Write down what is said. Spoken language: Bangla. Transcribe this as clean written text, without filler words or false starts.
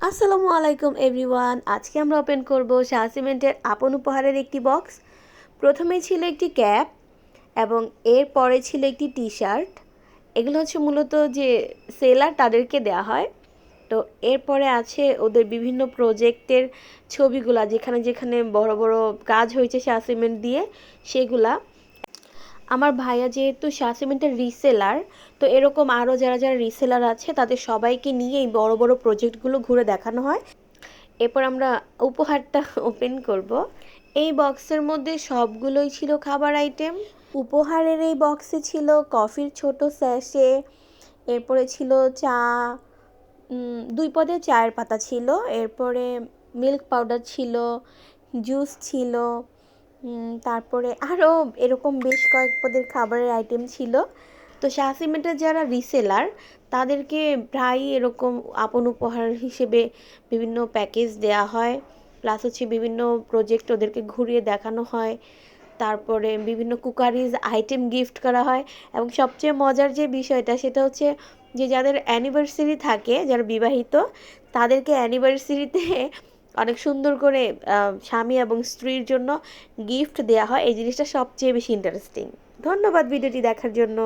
আসসালামু আলাইকুম এভরিওয়ান। আজকে আমরা ওপেন করব শাহ সিমেন্টের আপন উপহারের একটি বক্স। প্রথমেই ছিল একটি ক্যাপ এবং এর পরে ছিল একটি টি শার্ট। এগুলো হচ্ছে মূলত যে সেলার তাদেরকে দেওয়া হয়। তো এরপরে আছে ওদের বিভিন্ন প্রজেক্টের ছবিগুলা, যেখানে যেখানে বড় বড় কাজ হয়েছে শাহ সিমেন্ট দিয়ে সেগুলা। আমার ভাইয়া যেহেতু শাহ সিমেন্টের রিসেলার, তো এরকম আরও যারা যারা রিসেলার আছে তাদের সবাইকে নিয়ে এই বড় বড় প্রজেক্টগুলো ঘুরে দেখানো হয়। এরপর আমরা উপহারটা ওপেন করব। এই বক্সের মধ্যে সবগুলোই ছিল খাবার আইটেম। উপহারের এই বক্সে ছিল কফির ছোট স্যাশে, এরপরে ছিল চা, 2 পদের চায়ের পাতা ছিল, এরপরে মিল্ক পাউডার ছিল, জুস ছিল, তারপরে আরও এরকম বেশ কয়েক পদের খাবারের আইটেম ছিল। তো শাহ সিমেন্টের যারা রিসেলার তাদেরকে প্রায়ই এরকম আপন উপহার হিসেবে বিভিন্ন প্যাকেজ দেয়া হয়, প্লাস হচ্ছে বিভিন্ন প্রজেক্ট ওদেরকে ঘুরিয়ে দেখানো হয়, তারপরে বিভিন্ন কুকারিজ আইটেম গিফট করা হয়। এবং সবচেয়ে মজার যে বিষয়টা সেটা হচ্ছে যে যাদের অ্যানিভার্সারি থাকে, যারা বিবাহিত, তাদেরকে অ্যানিভার্সারিতে অনেক সুন্দর করে স্বামী এবং স্ত্রীর জন্য গিফট দেওয়া হয়। এই জিনিসটা সবচেয়ে বেশি ইন্টারেস্টিং। ধন্যবাদ ভিডিওটি দেখার জন্য।